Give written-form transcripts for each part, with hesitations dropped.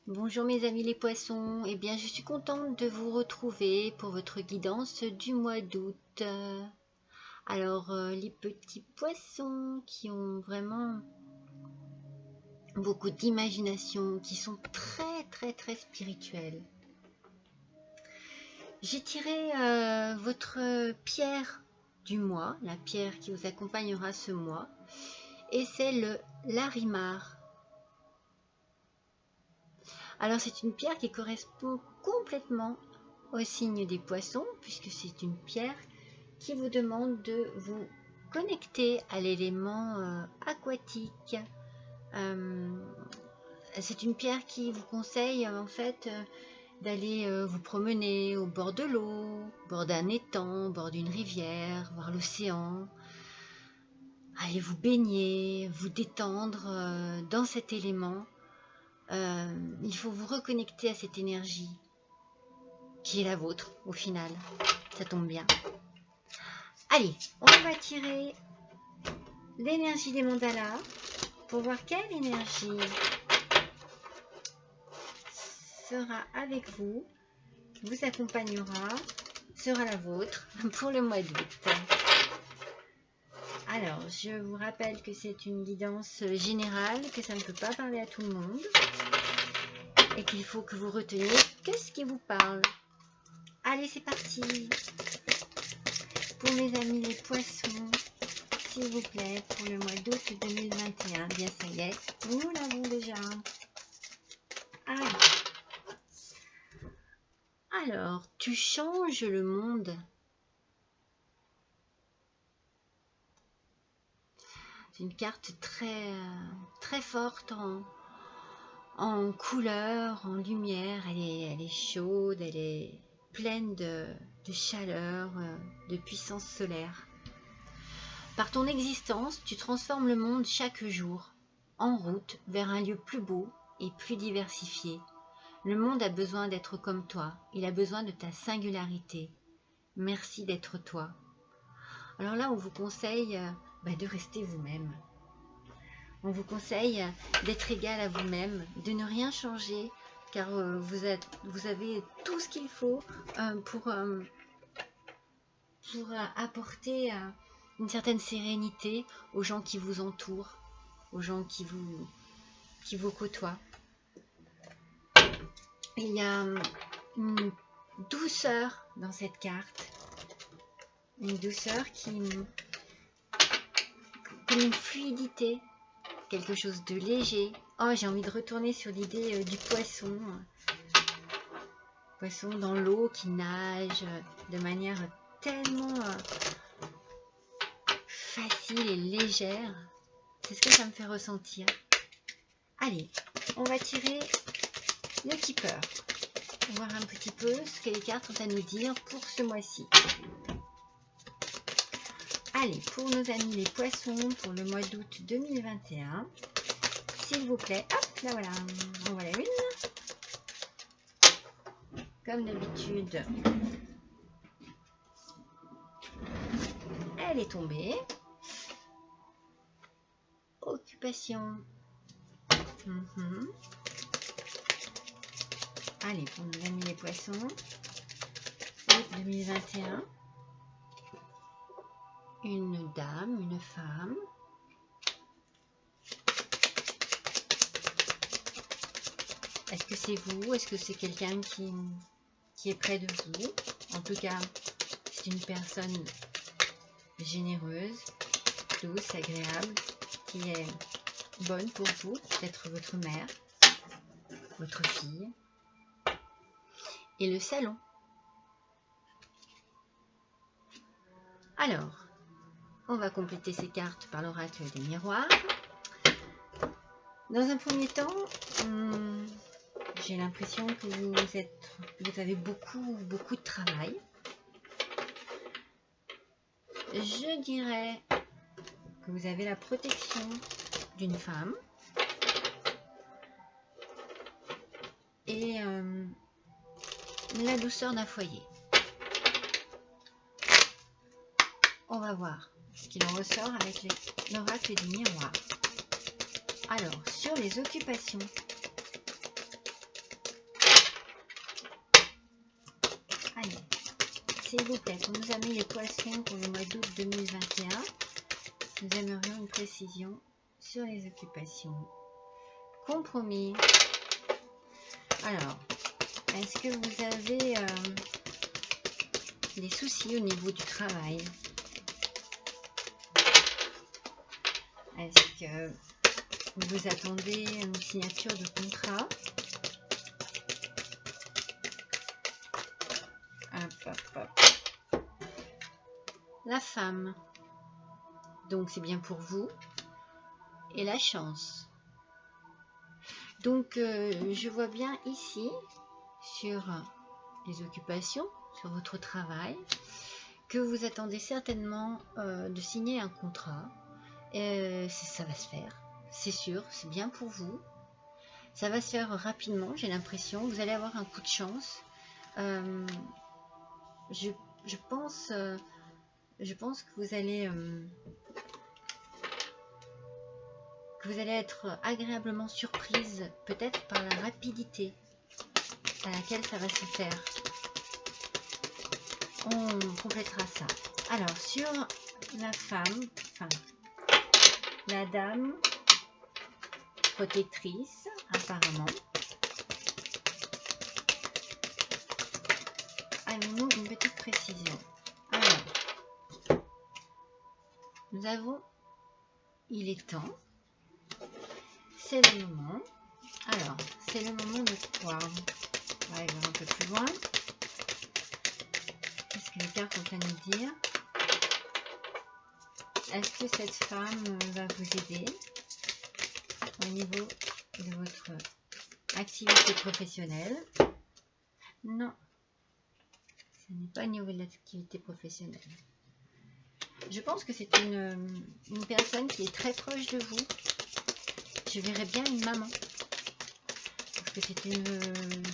Bonjour mes amis les poissons, eh bien je suis contente de vous retrouver pour votre guidance du mois d'août. Alors les petits poissons qui ont vraiment beaucoup d'imagination, qui sont très spirituels. J'ai tiré votre pierre du mois, la pierre qui vous accompagnera ce mois, et c'est le Larimar. Alors c'est une pierre qui correspond complètement au signe des poissons, puisque c'est une pierre qui vous demande de vous connecter à l'élément aquatique. C'est une pierre qui vous conseille en fait d'aller vous promener au bord de l'eau, au bord d'un étang, au bord d'une rivière, voir l'océan. Allez vous baigner, vous détendre dans cet élément. Il faut vous reconnecter à cette énergie qui est la vôtre au final. Ça tombe bien. Allez, on va tirer l'énergie des mandalas pour voir quelle énergie sera avec vous, vous accompagnera, sera la vôtre pour le mois d'août. Alors, je vous rappelle que c'est une guidance générale, que ça ne peut pas parler à tout le monde et qu'il faut que vous reteniez qu'est-ce qui vous parle. Allez, c'est parti. Pour mes amis les poissons, s'il vous plaît, pour le mois d'août 2021, bien ça y est, nous l'avons déjà. Alors, tu changes le monde. C'est une carte très forte en couleur, en lumière. Elle est chaude, elle est pleine de chaleur, de puissance solaire. Par ton existence, tu transformes le monde chaque jour, en route vers un lieu plus beau et plus diversifié. Le monde a besoin d'être comme toi, il a besoin de ta singularité. Merci d'être toi. Alors là, on vous conseille de rester vous-même. On vous conseille d'être égal à vous-même, de ne rien changer, car vous avez tout ce qu'il faut pour apporter une certaine sérénité aux gens qui vous entourent, aux gens qui vous côtoient. Il y a une douceur dans cette carte, une douceur comme une fluidité, quelque chose de léger. Oh, j'ai envie de retourner sur l'idée du poisson. Poisson dans l'eau qui nage de manière tellement facile et légère. C'est ce que ça me fait ressentir. Allez, on va tirer le keeper. On va voir un petit peu ce que les cartes ont à nous dire pour ce mois-ci. Allez, pour nos amis les poissons, pour le mois d'août 2021, s'il vous plaît, hop, là voilà, en voilà une. Comme d'habitude, elle est tombée. Occupation. Allez, pour nos amis les poissons, août 2021, une dame, une femme. Est-ce que c'est vous? Est-ce que c'est quelqu'un qui est près de vous? En tout cas, c'est une personne généreuse, douce, agréable, qui est bonne pour vous, peut-être votre mère, votre fille. Et le salon. Alors, on va compléter ces cartes par l'oracle des miroirs. Dans un premier temps, j'ai l'impression que vous avez beaucoup de travail. Je dirais que vous avez la protection d'une femme et la douceur d'un foyer. On va voir ce qu'il en ressort avec l'oracle des miroirs. Alors, sur les occupations, Allez, s'il vous plaît, pour nos amis les poissons pour le mois d'août 2021, nous aimerions une précision sur les occupations. Compromis. Alors, est-ce que vous avez des soucis au niveau du travail? Est-ce que vous attendez une signature de contrat? Hop, hop, hop. La femme. Donc c'est bien pour vous. Et la chance. Donc je vois bien ici, sur les occupations, sur votre travail, que vous attendez certainement de signer un contrat. Ça va se faire, c'est sûr, c'est bien pour vous. Ça va se faire rapidement, j'ai l'impression. Vous allez avoir un coup de chance. Je pense que vous allez être agréablement surprise, peut-être par la rapidité à laquelle ça va se faire. On complétera ça. Alors, sur la femme, enfin, la dame protectrice, apparemment. Avons-nous une petite précision? Alors, nous avons, il est temps, c'est le moment. Alors, c'est le moment de quoi? On va aller un peu plus loin. Qu'est-ce que les cartes ont à nous dire? Est-ce que cette femme va vous aider au niveau de votre activité professionnelle? Non, ce n'est pas au niveau de l'activité professionnelle. Je pense que c'est une personne qui est très proche de vous. Je verrais bien une maman. Parce que c'est une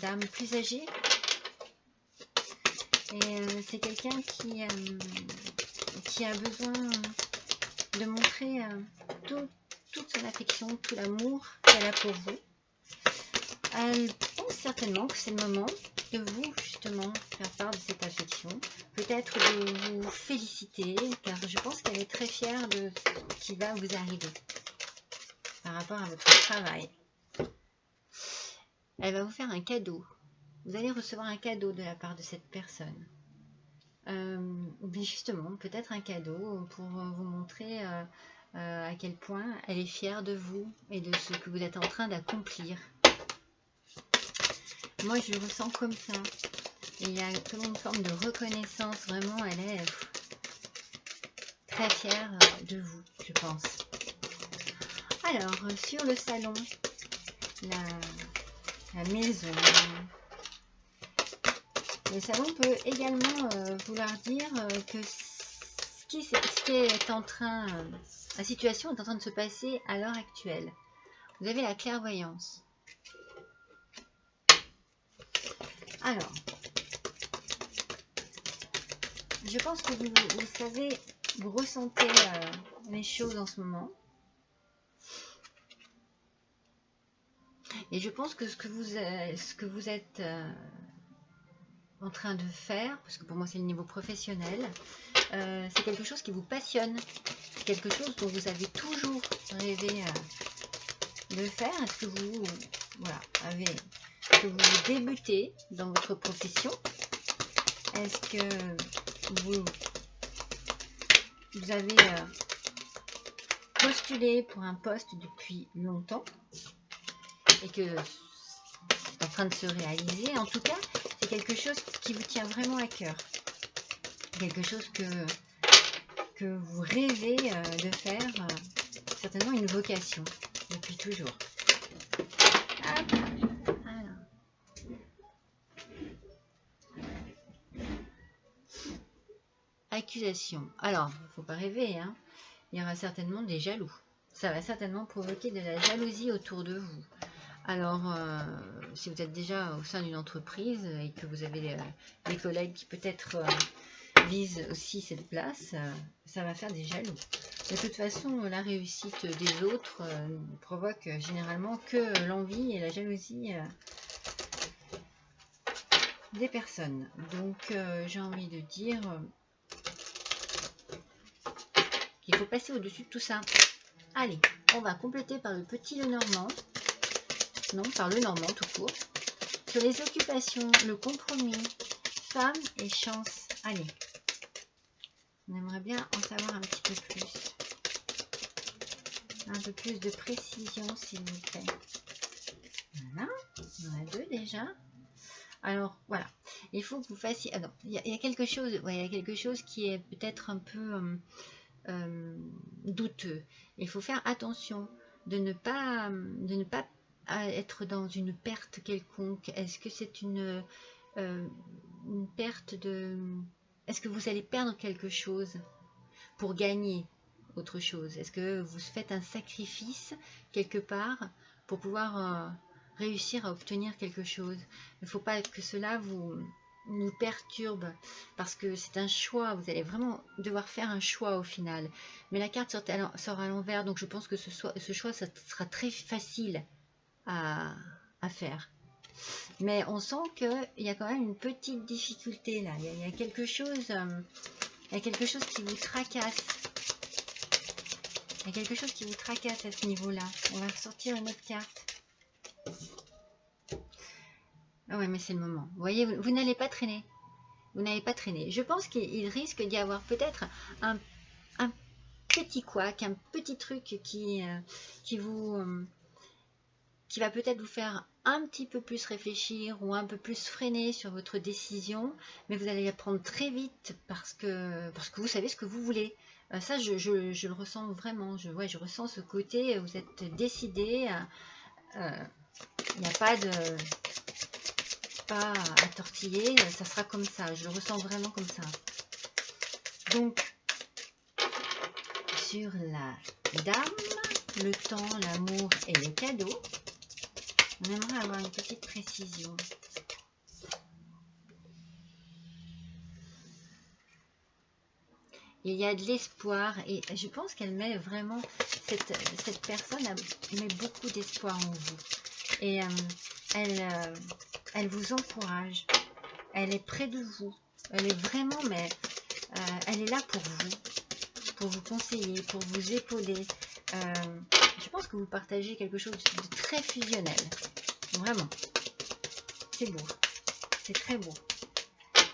dame plus âgée. Et c'est quelqu'un qui a besoin de montrer toute son affection, tout l'amour qu'elle a pour vous. Elle pense certainement que c'est le moment de vous, justement, faire part de cette affection. Peut-être de vous féliciter, car je pense qu'elle est très fière de ce qui va vous arriver par rapport à votre travail. Elle va vous faire un cadeau. Vous allez recevoir un cadeau de la part de cette personne. Mais justement, peut-être un cadeau pour vous montrer à quel point elle est fière de vous et de ce que vous êtes en train d'accomplir. Moi, je le ressens comme ça. Et il y a comme une forme de reconnaissance. Vraiment, elle est très fière de vous, je pense. Alors, sur le salon, la maison, le salon peut également vouloir dire que ce qui est en train, la situation est en train de se passer à l'heure actuelle. Vous avez la clairvoyance. Alors, je pense que vous savez, vous ressentez les choses en ce moment. Et je pense que ce que vous êtes en train de faire, parce que pour moi c'est le niveau professionnel, c'est quelque chose qui vous passionne. C'est quelque chose dont vous avez toujours rêvé de faire. Est-ce que vous, que vous débutez dans votre profession? Est-ce que vous avez postulé pour un poste depuis longtemps et que c'est en train de se réaliser? En tout cas, c'est quelque chose qui vous tient vraiment à cœur. Quelque chose que vous rêvez de faire, certainement une vocation depuis toujours. Accusation. Alors, il ne faut pas rêver, hein. Il y aura certainement des jaloux. Ça va certainement provoquer de la jalousie autour de vous. Alors, si vous êtes déjà au sein d'une entreprise et que vous avez des collègues qui peut-être visent aussi cette place, ça va faire des jaloux. De toute façon, la réussite des autres ne provoque généralement que l'envie et la jalousie des personnes. Donc, j'ai envie de dire qu'il faut passer au-dessus de tout ça. Allez, on va compléter par le petit Lenormand. Non, par le Normand tout court. Sur les occupations, le compromis, femme et chance. Allez, on aimerait bien en savoir un petit peu plus. Un peu plus de précision, s'il vous plaît. Voilà, on a 2 déjà. Alors, voilà. Il faut que vous fassiez... Ah non, il y a quelque chose, ouais, il y a quelque chose qui est peut-être un peu douteux. Il faut faire attention de ne pas être dans une perte quelconque. Est-ce que c'est une perte de... Est-ce que vous allez perdre quelque chose pour gagner autre chose? Est-ce que vous faites un sacrifice quelque part pour pouvoir réussir à obtenir quelque chose? Il ne faut pas que cela vous perturbe, parce que c'est un choix. Vous allez vraiment devoir faire un choix au final. Mais la carte sort à l'envers, donc je pense que ce choix, ça sera très facile à faire. Mais on sent qu'il y a quand même une petite difficulté là. Il y a quelque chose, qui vous tracasse. Il y a quelque chose qui vous tracasse à ce niveau-là. On va ressortir une autre carte. Ah ouais, mais c'est le moment. Vous voyez, vous n'allez pas traîner. Vous n'allez pas traîner. Je pense qu'il risque d'y avoir peut-être un petit couac, un petit truc qui va peut-être vous faire un petit peu plus réfléchir ou un peu plus freiner sur votre décision, mais vous allez la prendre très vite parce que vous savez ce que vous voulez. Ça, je le ressens vraiment. Je ressens ce côté, vous êtes décidé. Il n'y a pas à tortiller, ça sera comme ça. Je le ressens vraiment comme ça. Donc, sur la dame, le temps, l'amour et les cadeaux, on aimerait avoir une petite précision. Il y a de l'espoir et je pense qu'elle met vraiment, cette personne met beaucoup d'espoir en vous. Et elle vous encourage, elle est près de vous, elle est vraiment, mais elle est là pour vous conseiller, pour vous épauler. Je pense que vous partagez quelque chose de très fusionnel, vraiment. C'est beau, c'est très beau.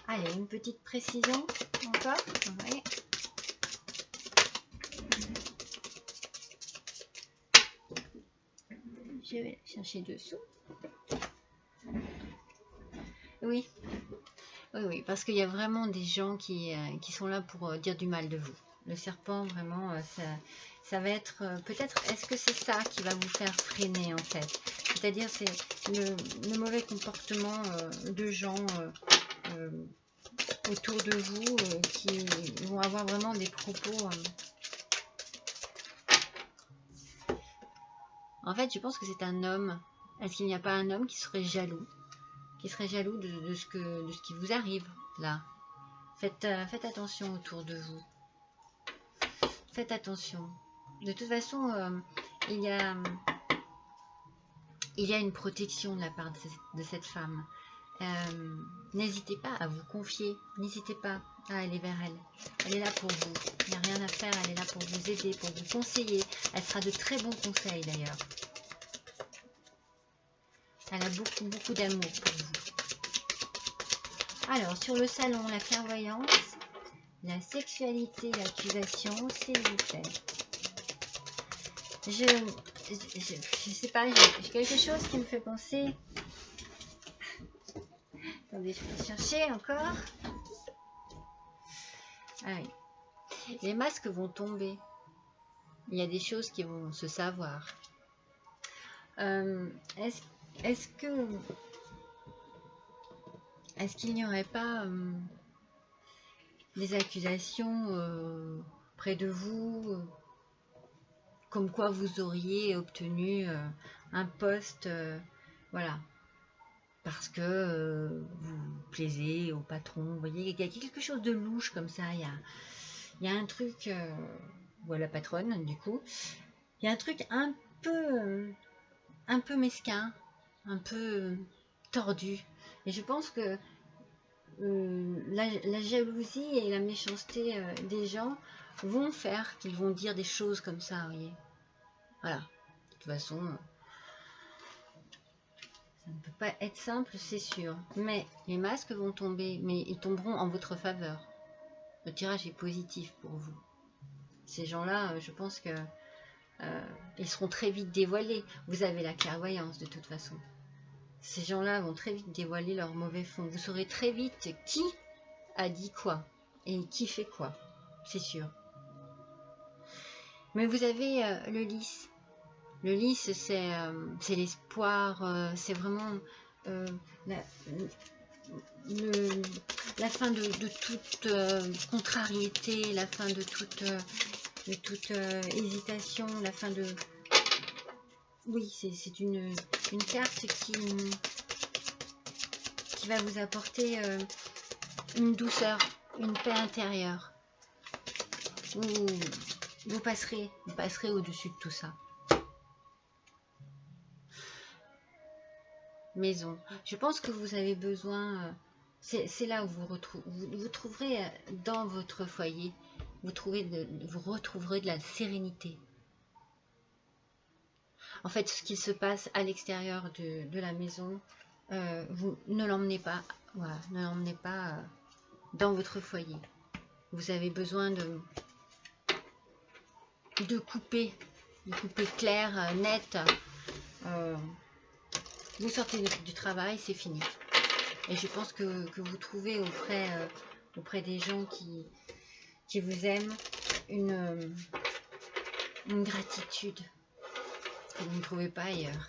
Allez, une petite précision encore. Ouais. Je vais chercher dessous. Oui, oui, parce qu'il y a vraiment des gens qui sont là pour dire du mal de vous. Le serpent, vraiment, ça va être peut-être, est-ce que c'est ça qui va vous faire freiner en fait? C'est-à-dire, c'est le mauvais comportement de gens autour de vous qui vont avoir vraiment des propos. En fait, je pense que c'est un homme. Est-ce qu'il n'y a pas un homme qui serait jaloux? Qui serait jaloux de ce qui vous arrive là? Faites attention autour de vous. Faites attention. De toute façon, il y a une protection de la part de cette femme. N'hésitez pas à vous confier. N'hésitez pas à aller vers elle. Elle est là pour vous. Il n'y a rien à faire. Elle est là pour vous aider, pour vous conseiller. Elle sera de très bons conseils d'ailleurs. Elle a beaucoup, beaucoup d'amour pour vous. Alors, sur le salon, la clairvoyance, la sexualité, l'accusation, s'il vous plaît. Je sais pas, j'ai quelque chose qui me fait penser. Attendez, je vais chercher encore. Ah oui. Les masques vont tomber. Il y a des choses qui vont se savoir. Est-ce qu'il n'y aurait pas des accusations près de vous, comme quoi vous auriez obtenu un poste, voilà, parce que vous plaisez au patron, vous voyez, il y a quelque chose de louche comme ça, il y a un truc, ou à la patronne du coup, il y a un truc un peu mesquin, un peu tordu, et je pense que la jalousie et la méchanceté des gens vont faire qu'ils vont dire des choses comme ça, vous voyez. Voilà. De toute façon, ça ne peut pas être simple, c'est sûr. Mais les masques vont tomber, mais ils tomberont en votre faveur. Le tirage est positif pour vous. Ces gens-là, je pense que ils seront très vite dévoilés. Vous avez la clairvoyance de toute façon. Ces gens-là vont très vite dévoiler leur mauvais fond. Vous saurez très vite qui a dit quoi et qui fait quoi, c'est sûr. Mais vous avez le lys. Le lys, c'est l'espoir, c'est vraiment la fin de toute contrariété, la fin de toute hésitation, la fin de... Oui, c'est une carte qui va vous apporter une douceur, une paix intérieure. Vous passerez au-dessus de tout ça. Maison. Je pense que vous avez besoin... c'est là où vous trouverez dans votre foyer, vous retrouverez de la sérénité. En fait, ce qui se passe à l'extérieur de la maison, vous ne l'emmenez pas, voilà, ne l'emmenez pas dans votre foyer. Vous avez besoin de couper clair, net. Vous sortez du travail, c'est fini. Et je pense que vous trouvez auprès des gens qui vous aiment une gratitude que vous ne trouvez pas ailleurs.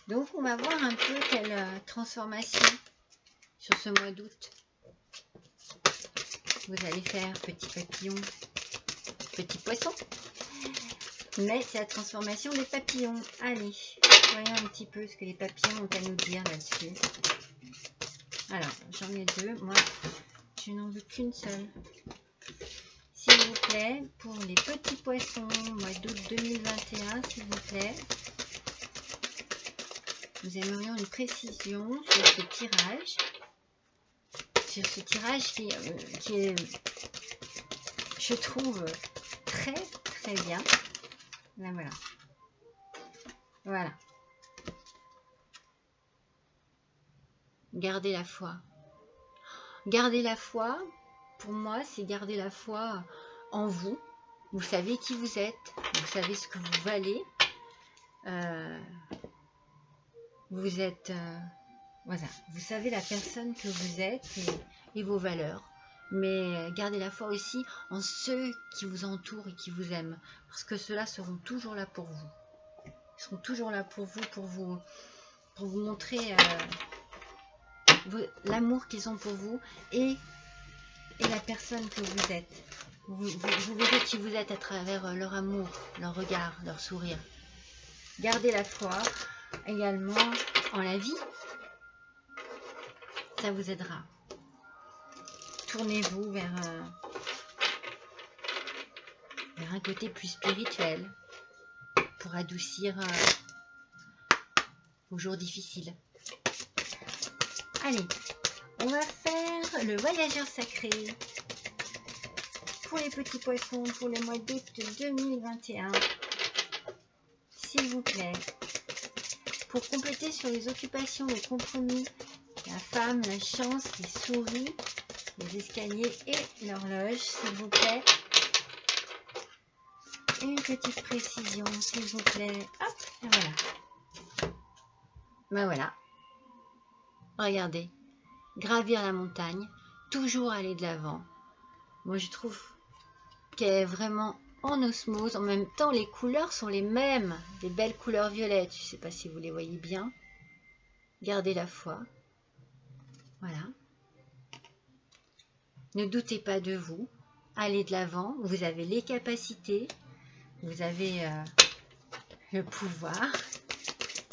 Donc on va voir un peu quelle transformation sur ce mois d'août vous allez faire, petit papillon, petit poisson. Mais c'est la transformation des papillons. Allez, voyons un petit peu ce que les papillons ont à nous dire là-dessus. Alors, j'en ai deux. Moi, je n'en veux qu'une seule. S'il vous plaît, pour les petits poissons, mois d'août 2021, s'il vous plaît. Nous aimerions une précision sur ce tirage. Sur ce tirage qui est, je trouve, très très bien. Là, voilà. Voilà. Gardez la foi. Garder la foi, pour moi, c'est garder la foi en vous. Vous savez qui vous êtes. Vous savez ce que vous valez. Vous êtes... voilà. Vous savez la personne que vous êtes et vos valeurs. Mais gardez la foi aussi en ceux qui vous entourent et qui vous aiment. Parce que ceux-là seront toujours là pour vous. Ils seront toujours là pour vous montrer l'amour qu'ils ont pour vous et la personne que vous êtes. Vous verrez qui vous êtes à travers leur amour, leur regard, leur sourire. Gardez la foi également en la vie. Ça vous aidera. Tournez-vous vers un côté plus spirituel pour adoucir vos jours difficiles. Allez, on va faire le voyageur sacré pour les petits poissons pour le mois d'août 2021. S'il vous plaît, pour compléter sur les occupations, le compromis, la femme, la chance, les souris, les escaliers et l'horloge, s'il vous plaît. Une petite précision, s'il vous plaît. Hop, et voilà. Ben voilà. Regardez. Gravir la montagne. Toujours aller de l'avant. Moi, je trouve qu'elle est vraiment en osmose. En même temps, les couleurs sont les mêmes. Des belles couleurs violettes. Je ne sais pas si vous les voyez bien. Gardez la foi. Voilà. Ne doutez pas de vous. Allez de l'avant. Vous avez les capacités. Vous avez le pouvoir.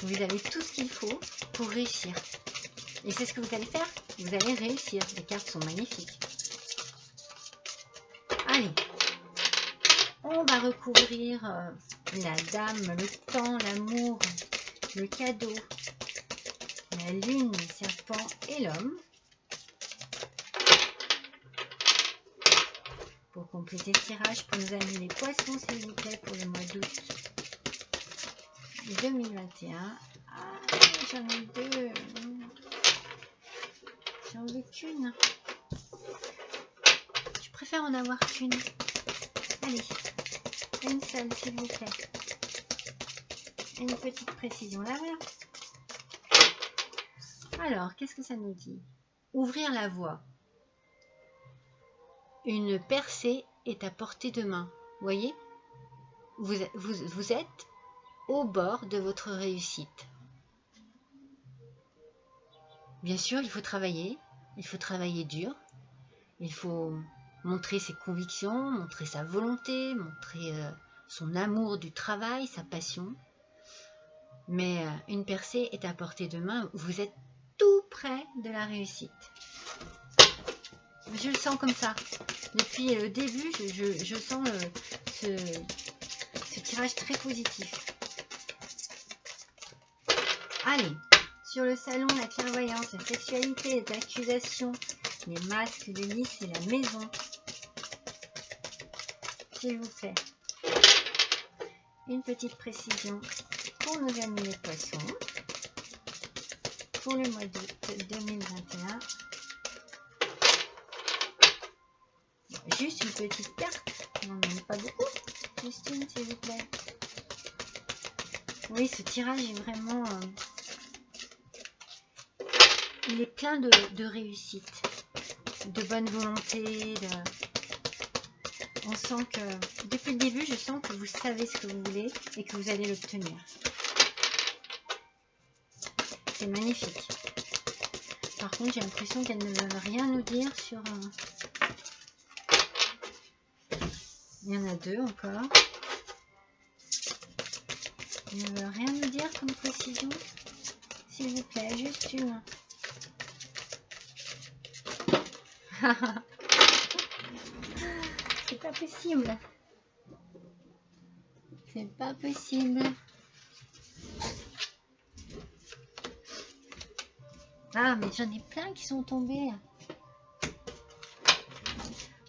Vous avez tout ce qu'il faut pour réussir. Et c'est ce que vous allez faire. Vous allez réussir. Les cartes sont magnifiques. Allez. On va recouvrir la dame, le temps, l'amour, le cadeau, la lune, le serpent et l'homme. Pour compléter ce tirage, pour nos amis les poissons, s'il vous plaît, pour le mois d'août 2021. Ah, j'en ai deux. J'en veux qu'une. Je préfère en avoir qu'une. Allez, une seule, s'il vous plaît. Une petite précision, là, voilà. Alors, qu'est-ce que ça nous dit? Ouvrir la voie. Une percée est à portée de main. Voyez, vous êtes au bord de votre réussite. Bien sûr, il faut travailler dur, il faut montrer ses convictions, montrer sa volonté, montrer son amour du travail, sa passion. Mais une percée est à portée de main, vous êtes tout près de la réussite. Je le sens comme ça. Depuis le début, je sens ce tirage très positif. Allez, sur le salon, la clairvoyance, la sexualité, les accusations, les masques, les lys et la maison. S'il vous plaît. Une petite précision pour nos amis les poissons. Pour le mois d'août 2021. Juste une petite carte. Non, mais pas beaucoup. Juste une, s'il vous plaît. Oui, ce tirage est vraiment... il est plein de réussite, de bonne volonté. On sent que, depuis le début, je sens que vous savez ce que vous voulez et que vous allez l'obtenir. C'est magnifique. Par contre, j'ai l'impression qu'elles ne veulent rien nous dire sur... Il y en a deux encore. Elles ne veulent rien nous dire comme précision. S'il vous plaît, juste une. C'est pas possible. C'est pas possible. Ah, mais j'en ai plein qui sont tombés.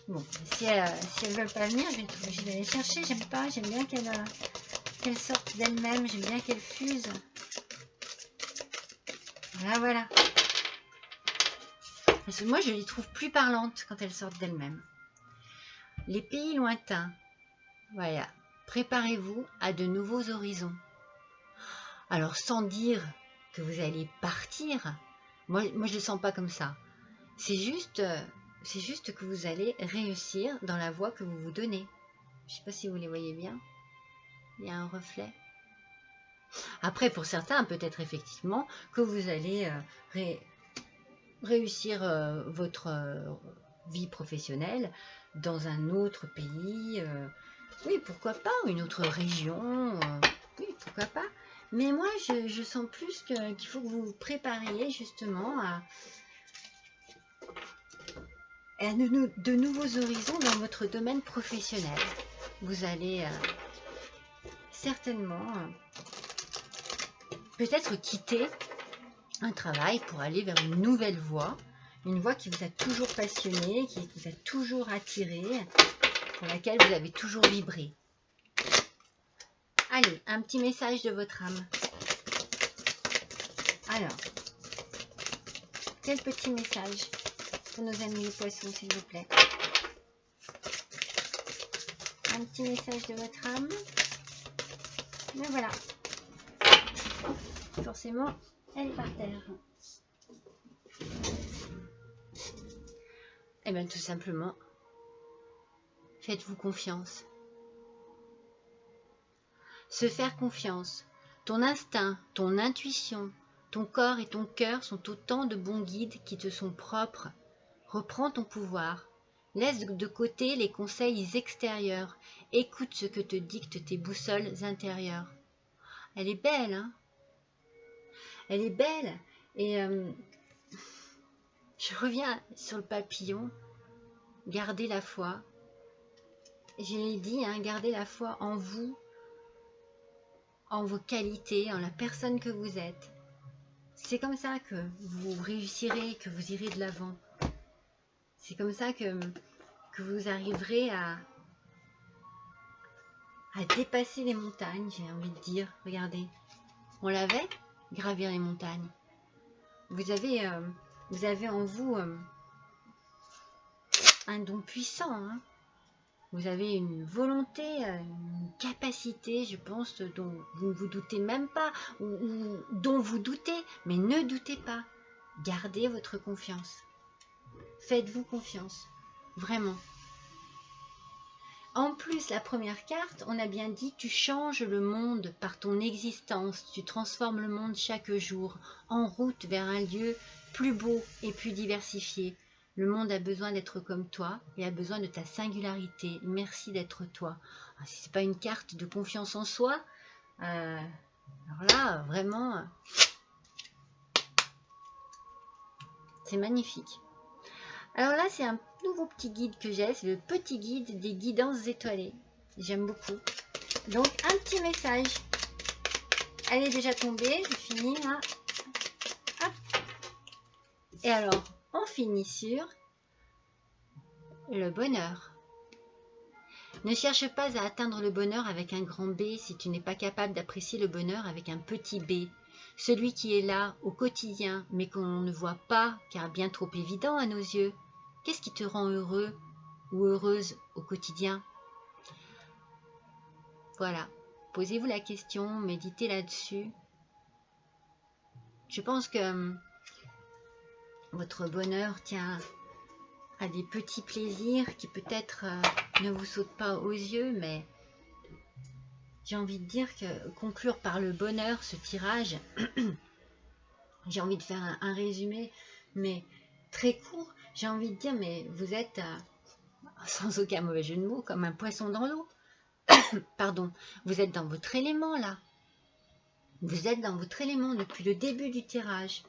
Bon, si elles veulent pas venir, je vais les chercher. J'aime pas, j'aime bien qu'elles sortent d'elles-mêmes. J'aime bien qu'elles fusent. Voilà. Parce que moi, je les trouve plus parlantes quand elles sortent d'elles-mêmes. Les pays lointains. Voilà. Préparez-vous à de nouveaux horizons. Alors, sans dire que vous allez partir, moi je le sens pas comme ça. C'est juste que vous allez réussir dans la voie que vous vous donnez. Je sais pas si vous les voyez bien. Il y a un reflet. Après, pour certains, peut-être effectivement que vous allez réussir votre vie professionnelle dans un autre pays. Oui, pourquoi pas, une autre région. Oui, pourquoi pas. Mais moi, je sens plus qu'il faut que vous vous prépariez justement à de nouveaux horizons dans votre domaine professionnel. Vous allez certainement peut-être quitter un travail pour aller vers une nouvelle voie, une voie qui vous a toujours passionné, qui vous a toujours attiré, pour laquelle vous avez toujours vibré. Allez, un petit message de votre âme. Alors, quel petit message pour nos amis les poissons, s'il vous plaît? Un petit message de votre âme. Mais voilà. Forcément, elle est par terre. Eh bien, tout simplement, faites-vous confiance. Se faire confiance. Ton instinct, ton intuition, ton corps et ton cœur sont autant de bons guides qui te sont propres. Reprends ton pouvoir. Laisse de côté les conseils extérieurs. Écoute ce que te dictent tes boussoles intérieures. Elle est belle, hein? Elle est belle. Et je reviens sur le papillon. Gardez la foi. Je l'ai dit, hein, gardez la foi en vous, en vos qualités, en la personne que vous êtes. C'est comme ça que vous réussirez, que vous irez de l'avant. C'est comme ça que vous arriverez à dépasser les montagnes, j'ai envie de dire. Regardez, on l'avait, gravir les montagnes. Vous avez en vous un don puissant, hein. Vous avez une volonté, une capacité, je pense, dont vous ne vous doutez même pas, ou dont vous doutez, mais ne doutez pas. Gardez votre confiance. Faites-vous confiance, vraiment. En plus, la première carte, on a bien dit, tu changes le monde par ton existence, tu transformes le monde chaque jour, en route vers un lieu plus beau et plus diversifié. Le monde a besoin d'être comme toi et a besoin de ta singularité. Merci d'être toi. Si ce n'est pas une carte de confiance en soi, alors là, vraiment, c'est magnifique. Alors là, c'est un nouveau petit guide que j'ai, c'est le petit guide des guidances étoilées. J'aime beaucoup. Donc, un petit message. Elle est déjà tombée, je finis là. Hop. Et alors, on finit sur le bonheur. Ne cherche pas à atteindre le bonheur avec un grand B si tu n'es pas capable d'apprécier le bonheur avec un petit b. Celui qui est là au quotidien, mais qu'on ne voit pas, car bien trop évident à nos yeux. Qu'est-ce qui te rend heureux ou heureuse au quotidien? Voilà, posez-vous la question, méditez là-dessus. Je pense que votre bonheur tient à des petits plaisirs qui peut-être ne vous sautent pas aux yeux, mais j'ai envie de dire que conclure par le bonheur ce tirage, j'ai envie de faire un résumé, mais très court. J'ai envie de dire, mais vous êtes, sans aucun mauvais jeu de mots, comme un poisson dans l'eau. Pardon, vous êtes dans votre élément là. Vous êtes dans votre élément depuis le début du tirage.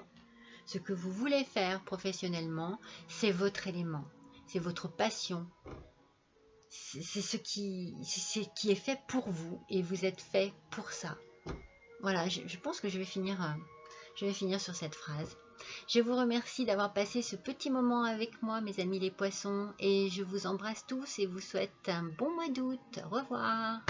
Ce que vous voulez faire professionnellement, c'est votre élément, c'est votre passion. C'est ce qui est fait pour vous et vous êtes fait pour ça. Voilà, je pense que je vais finir sur cette phrase. Je vous remercie d'avoir passé ce petit moment avec moi, mes amis les poissons, et je vous embrasse tous et vous souhaite un bon mois d'août. Au revoir.